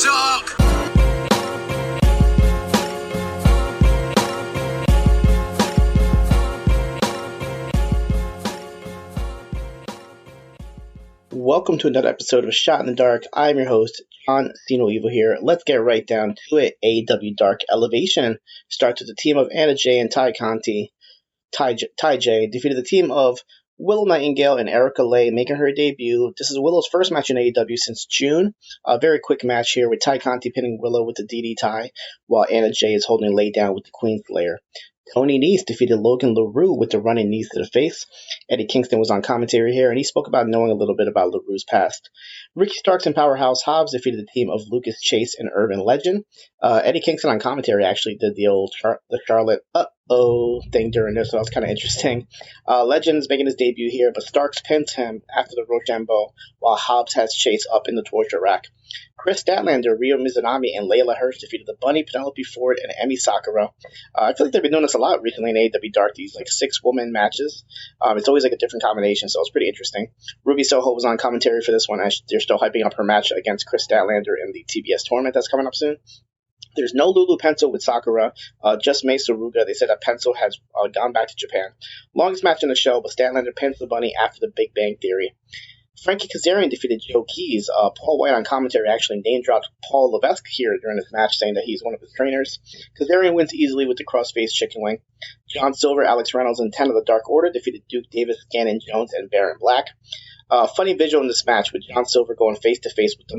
Dark. Welcome to another episode of Shot in the Dark. I'm your host, John Siino Evil here. Let's get right down to it. AEW Dark Elevation starts with the team of Anna Jay and Ty Conti. Ty J defeated the team of Willow Nightingale and Erica Lay, making her debut. This is Willow's first match in AEW since June. A very quick match here with Ty Conti pinning Willow with the DD tie, while Anna Jay is holding Lay down with the Queen Slayer. Tony Nese defeated Logan LaRue with the running knees to the face. Eddie Kingston was on commentary here, and he spoke about knowing a little bit about LaRue's past. Ricky Starks and Powerhouse Hobbs defeated the team of Lucas Chase and Urban Legend. Eddie Kingston on commentary actually did the old Charlotte thing during this, so that was kind of interesting. Legend's making his debut here, but Starks pins him after the Rochambeau, while Hobbs has Chase up in the torture rack. Chris Statlander, Ryo Mizunami, and Layla Hirsch defeated the Bunny, Penelope Ford, and Emi Sakura. I feel like they've been doing this a lot recently in AEW Dark, these like 6-woman matches. It's always like a different combination, so it's pretty interesting. Ruby Soho was on commentary for this one, and they're still hyping up her match against Chris Statlander in the TBS tournament that's coming up soon. There's no Lulu Pencil with Sakura, just Mei Suruga. They said that Pencil has gone back to Japan. Longest match in the show, but Statlander pins the Bunny after the Big Bang Theory. Frankie Kazarian defeated Joe Keys. Paul White on commentary actually name-dropped Paul Levesque here during this match, saying that he's one of his trainers. Kazarian wins easily with the cross-face chicken wing. John Silver, Alex Reynolds, and 10 of the Dark Order defeated Duke Davis, Gannon Jones, and Baron Black. Funny visual in this match with John Silver going face-to-face with the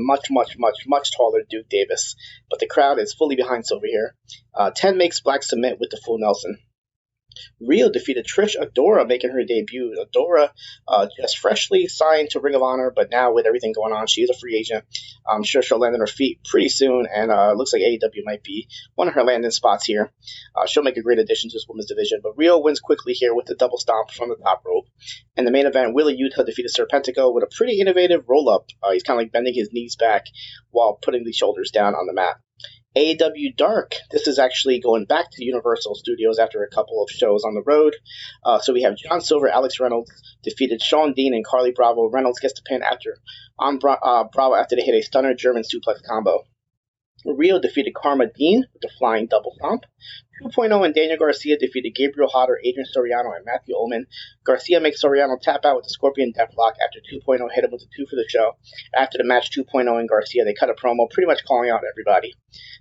much taller Duke Davis. But the crowd is fully behind Silver here. 10 makes Black submit with the full Nelson. Rio defeated Trish Adora, making her debut. Adora just freshly signed to Ring of Honor, but now with everything going on, she is a free agent. I'm sure she'll land on her feet pretty soon, and it looks like AEW might be one of her landing spots here. She'll make a great addition to this women's division, but Rio wins quickly here with the double stomp from the top rope. In the main event, Wheeler Yuta defeated Serpentico with a pretty innovative roll-up. He's kind of like bending his knees back while putting the shoulders down on the mat. AEW Dark. This is actually going back to Universal Studios after a couple of shows on the road. So we have John Silver, Alex Reynolds defeated Sean Dean and Carly Bravo. Reynolds gets the pin on Bravo after they hit a stunner German suplex combo. Rio defeated Karma Dean with the flying double stomp. 2.0 and Daniel Garcia defeated Gabriel Hodder, Adrian Soriano, and Matthew Ullman. Garcia makes Soriano tap out with the Scorpion Deathlock after 2.0 hit him with the 2 for the show. After the match, 2.0 and Garcia, they cut a promo pretty much calling out everybody.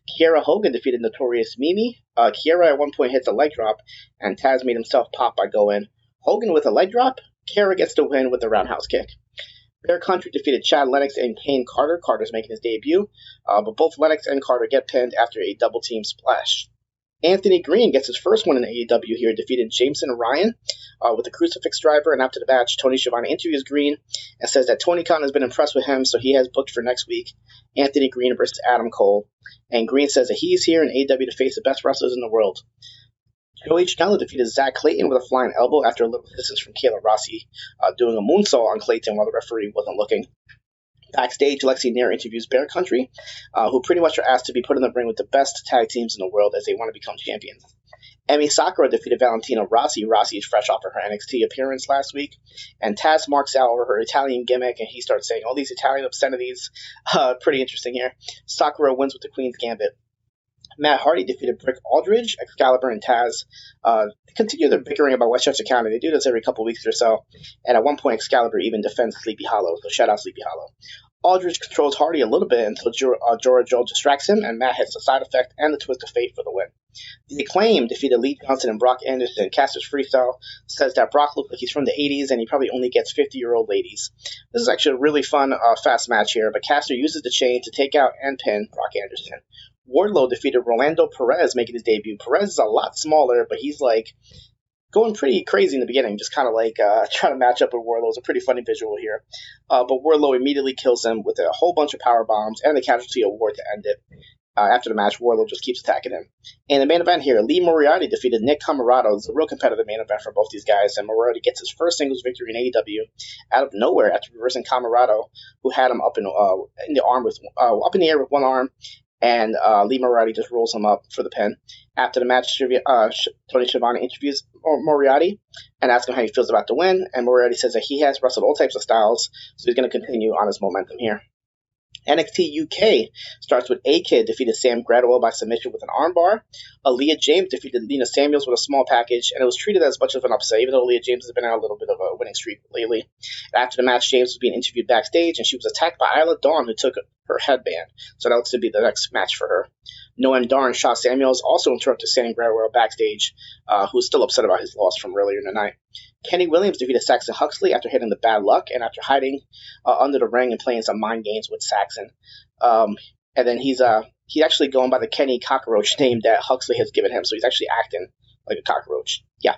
Kiera Hogan defeated Notorious Mimi. Kiera at one point hits a leg drop, and Taz made himself pop by going. Hogan with a leg drop. Kiera gets the win with the roundhouse kick. Bear Country defeated Chad Lennox and Kane Carter. Carter's making his debut, but both Lennox and Carter get pinned after a double team splash. Anthony Green gets his first one in AEW here, defeated Jameson Ryan with the Crucifix Driver, and after the match, Tony Schiavone interviews Green and says that Tony Khan has been impressed with him, so he has booked for next week Anthony Green versus Adam Cole. And Green says that he's here in AEW to face the best wrestlers in the world. Joey Janela defeated Zach Clayton with a flying elbow after a little assistance from Kayla Rossi doing a moonsault on Clayton while the referee wasn't looking. Backstage, Lexi Nair interviews Bear Country, who pretty much are asked to be put in the ring with the best tag teams in the world as they want to become champions. Emi Sakura defeated Valentina Rossi. Rossi is fresh off of her NXT appearance last week. And Taz marks out over her Italian gimmick, and he starts saying all these Italian obscenities. Pretty interesting here. Sakura wins with the Queen's Gambit. Matt Hardy defeated Brick Aldridge. Excalibur and Taz continue their bickering about Westchester County. They do this every couple weeks or so. And at one point, Excalibur even defends Sleepy Hollow. So shout out Sleepy Hollow. Aldridge controls Hardy a little bit until Jora Joe distracts him, and Matt hits the side effect and the twist of fate for the win. The Acclaim defeated Lee Johnson and Brock Anderson. Caster's Freestyle says that Brock looks like he's from the 80s, and he probably only gets 50-year-old ladies. This is actually a really fun, fast match here, but Caster uses the chain to take out and pin Brock Anderson. Wardlow defeated Rolando Perez, making his debut. Perez is a lot smaller, but he's like going pretty crazy in the beginning, just kind of like trying to match up with Wardlow. It's a pretty funny visual here. But Wardlow immediately kills him with a whole bunch of power bombs and the Casualty Award to end it. After the match, Wardlow just keeps attacking him. In the main event here, Lee Moriarty defeated Nick Comoroto. It's a real competitive main event for both these guys, and Moriarty gets his first singles victory in AEW out of nowhere after reversing Comoroto, who had him up in the air with one arm, and Lee Moriarty just rolls him up for the pin. After the match, Tony Schiavone interviews Moriarty and asks him how he feels about the win, and Moriarty says that he has wrestled all types of styles, so he's going to continue on his momentum here. NXT UK starts with A-Kid defeated Sam Gradwell by submission with an armbar. Aaliyah James defeated Lena Samuels with a small package, and it was treated as much of an upset, even though Aaliyah James has been on a little bit of a winning streak lately. After the match, James was being interviewed backstage, and she was attacked by Isla Dawn, who took her headband. So that looks to be the next match for her. Noam Dar and Shaw Samuels also interrupted Sam Gradwell backstage, who was still upset about his loss from earlier in the night. Kenny Williams defeated Saxon Huxley after hitting the bad luck and after hiding under the ring and playing some mind games with Saxon. And then he's actually going by the Kenny Cockroach name that Huxley has given him, so he's actually acting like a cockroach. Yeah.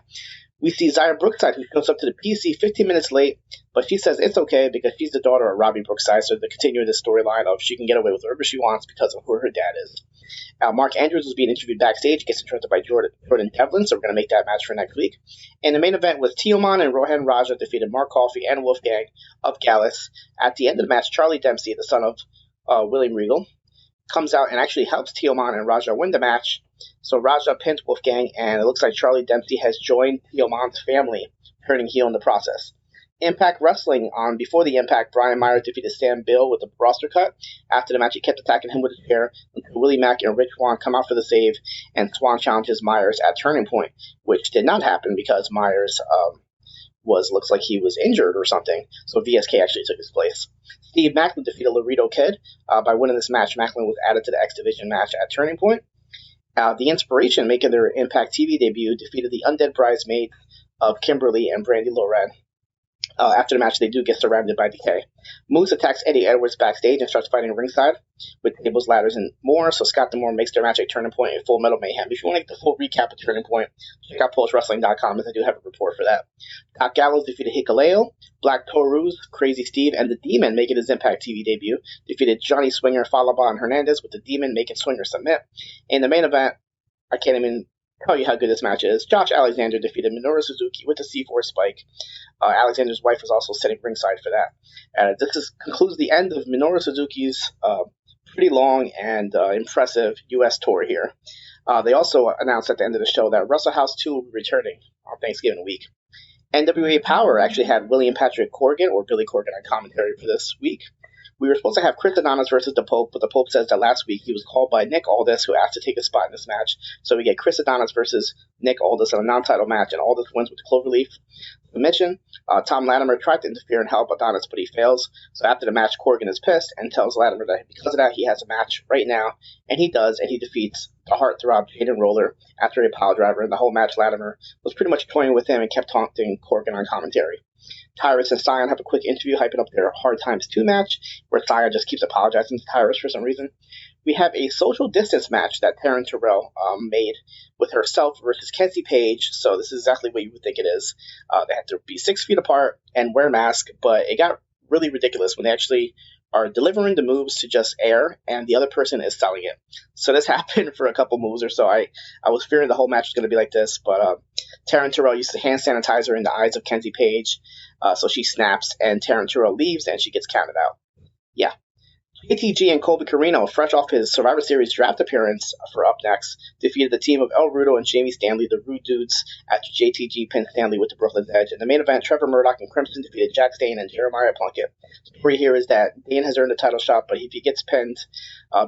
We see Zaya Brookside, who shows up to the PC 15 minutes late, but she says it's okay because she's the daughter of Robbie Brookside, so they're continuing the storyline of she can get away with whatever she wants because of who her dad is. Mark Andrews was being interviewed backstage, gets interrupted by Jordan Devlin, so we're going to make that match for next week. And the main event was Teoman and Rohan Raja defeated Mark Coffey and Wolfgang of Gallus. At the end of the match, Charlie Dempsey, the son of William Regal, comes out and actually helps Teoman and Raja win the match. So Raja pins Wolfgang, and it looks like Charlie Dempsey has joined Teoman's family, turning heel in the process. Impact Wrestling, before the Impact, Brian Myers defeated Sam Bill with a roster cut. After the match, he kept attacking him with a chair until Willie Mack and Rich Swann come out for the save, and Swann challenges Myers at Turning Point, which did not happen because Myers looks like he was injured or something, so VSK actually took his place. Steve Maclin defeated Laredo Kid. By winning this match, Maclin was added to the X Division match at Turning Point. The Inspiration, making their Impact TV debut, defeated the Undead Bridesmaids of Kimberly and Brandy Loren. After the match, they do get surrounded by Decay. Moose attacks Eddie Edwards backstage and starts fighting ringside with tables, ladders, and more, so Scott D'Amore makes their match at Turning Point in Full Metal Mayhem. If you want to get the full recap of Turning Point, check out PulseWrestling.com, as I do have a report for that. Doc Gallows defeated Hikuleo. Black Taurus, Crazy Steve, and The Demon, making his Impact TV debut, defeated Johnny Swinger, Falaba, and Hernandez, with The Demon making Swinger submit. In the main event, I can't even tell you how good this match is. Josh Alexander defeated Minoru Suzuki with the C4 spike. Alexander's wife was also sitting ringside for that. This concludes the end of Minoru Suzuki's pretty long and impressive U.S. tour here. They also announced at the end of the show that Wrestle House 2 will be returning on Thanksgiving week. NWA Powerrr actually had William Patrick Corgan, or Billy Corgan, on commentary for this week. We were supposed to have Chris Adonis versus the Pope, but the Pope says that last week he was called by Nick Aldis, who asked to take a spot in this match. So we get Chris Adonis versus Nick Aldis in a non-title match, and Aldis wins with the Cloverleaf submission. Tom Latimer tried to interfere and help Adonis, but he fails. So after the match, Corgan is pissed and tells Latimer that because of that, he has a match right now, and he does, and he defeats the heartthrob Jaden Roller after a pile driver. And the whole match, Latimer was pretty much toying with him and kept taunting Corgan on commentary. Tyrus and Sion have a quick interview hyping up their Hard Times 2 match, where Sion just keeps apologizing to Tyrus for some reason. We have a social distance match that Tarryn Terrell made with herself versus Kenzie Page, so this is exactly what you would think it is. They had to be 6 feet apart and wear masks, but it got really ridiculous when they actually are delivering the moves to just air, and the other person is selling it. So this happened for a couple moves or so. I was fearing the whole match was going to be like this, but Tarryn Terrell uses the hand sanitizer in the eyes of Kenzie Page, so she snaps, and Tarryn Terrell leaves, and she gets counted out. Yeah. JTG and Colby Carino, fresh off his Survivor Series draft appearance for Up Next, defeated the team of El Rudo and Jamie Stanley, the Rude Dudes, after JTG pinned Stanley with the Brooklyn's Edge. In the main event, Trevor Murdoch and Crimson defeated Jack Dane and Jeremiah Plunkett. The story here is that Dane has earned the title shot, but if he gets pinned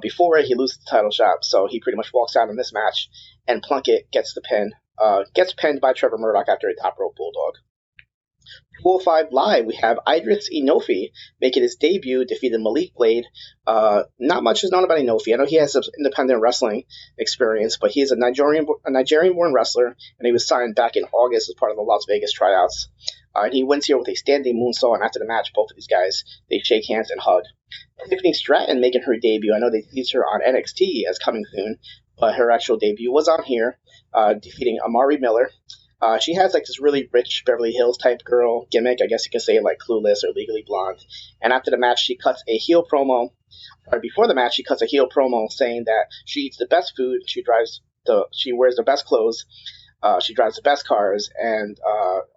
before it, he loses the title shot, so he pretty much walks out in this match, and Plunkett gets the pin, gets pinned by Trevor Murdoch after a top rope bulldog. 205 Live, we have Idris Inoffy making his debut, defeated Malik Blade. Not much is known about Inoffy. I know he has some independent wrestling experience, but he is a Nigerian-born wrestler, and he was signed back in August as part of the Las Vegas tryouts. And he wins here with a standing moonsault, and after the match, both of these guys, they shake hands and hug. Tiffany Stratton making her debut. I know they teased her on NXT as coming soon, but her actual debut was on here, defeating Amari Miller. She has like this really rich Beverly Hills type girl gimmick. I guess you could say like Clueless or Legally Blonde. And after the match, she cuts a heel promo. Or before the match, she cuts a heel promo saying that she eats the best food, she wears the best clothes, she drives the best cars, and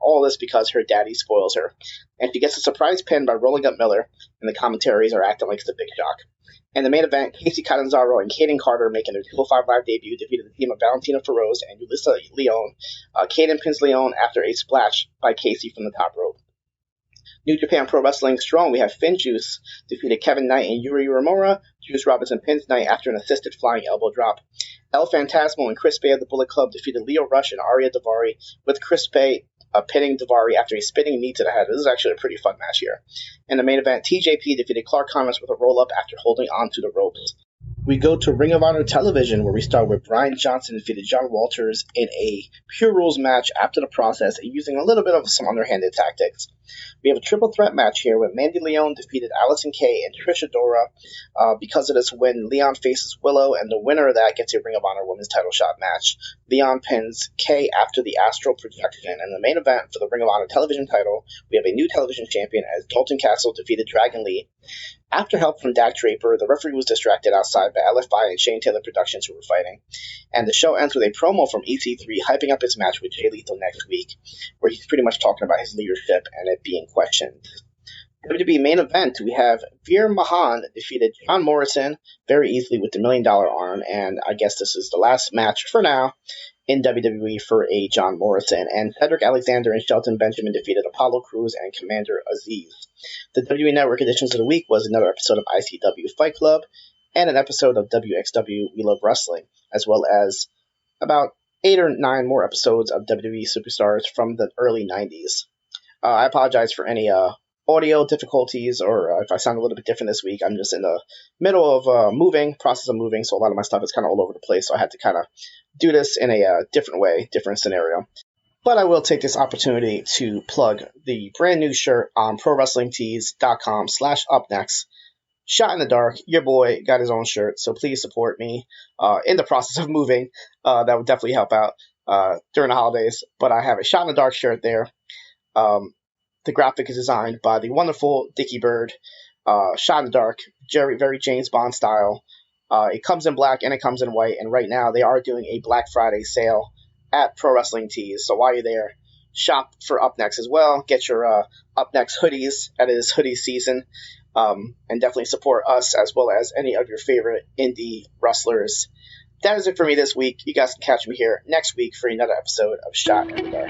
all this because her daddy spoils her. And she gets a surprise pin by rolling up Miller, and the commentaries are acting like it's a big shock. In the main event, Casey Catanzaro and Kaden Carter, making their 205 Live debut, defeated the team of Valentina Feroz and Ulissa Leon. Kaden pins Leon after a splash by Casey from the top rope. New Japan Pro Wrestling Strong, we have Finn Juice defeated Kevin Knight and Yuri Uemura. Juice Robinson pins Knight after an assisted flying elbow drop. El Phantasmo and Chris Bay of the Bullet Club defeated Leo Rush and Arya Daivari, with Chris Bay pinning Daivari after a spinning knee to the head. This is actually a pretty fun match here. In the main event, TJP defeated Clark Connors with a roll-up after holding onto the ropes. We go to Ring of Honor Television, where we start with Brian Johnson defeated John Walters in a Pure Rules match after the process, using a little bit of some underhanded tactics. We have a triple threat match here with Mandy Leon defeated Allison Kay and Trish Adora. Because of this win, Leon faces Willow, and the winner of that gets a Ring of Honor Women's title shot match. Leon pins Kay after the Astral Projection. And the main event for the Ring of Honor television title, we have a new television champion as Dalton Castle defeated Dragon Lee. After help from Dak Draper, the referee was distracted outside by LFI and Shane Taylor Productions, who were fighting. And the show ends with a promo from EC3 hyping up his match with Jay Lethal next week, where he's pretty much talking about his leadership and it being questioned. WWE main event, we have Veer Mahan defeated John Morrison very easily with the $1 Million Arm, and I guess this is the last match for now in WWE for a John Morrison. And Cedric Alexander and Shelton Benjamin defeated Apollo Crews and Commander Aziz. The WWE Network editions of the week was another episode of ICW Fight Club and an episode of WXW We Love Wrestling, as well as about 8 or 9 more episodes of WWE Superstars from the early 90s. I apologize for any audio difficulties or if I sound a little bit different this week. I'm just in the middle of process of moving, so a lot of my stuff is kind of all over the place, so I had to kind of do this in a different way, different scenario. But I will take this opportunity to plug the brand new shirt on ProWrestlingTees.com/upnext. Shot in the Dark, your boy got his own shirt, so please support me in the process of moving. That would definitely help out during the holidays. But I have a Shot in the Dark shirt there. The graphic is designed by the wonderful Dickie Bird. Shot in the Dark, very James Bond style. It comes in black and it comes in white, and right now they are doing a Black Friday sale at Pro Wrestling Tees. So while you're there, shop for Up Next as well. Get your Up Next hoodies. That is hoodie season. And definitely support us as well as any of your favorite indie wrestlers. That is it for me this week. You guys can catch me here next week for another episode of Shot in the Dark.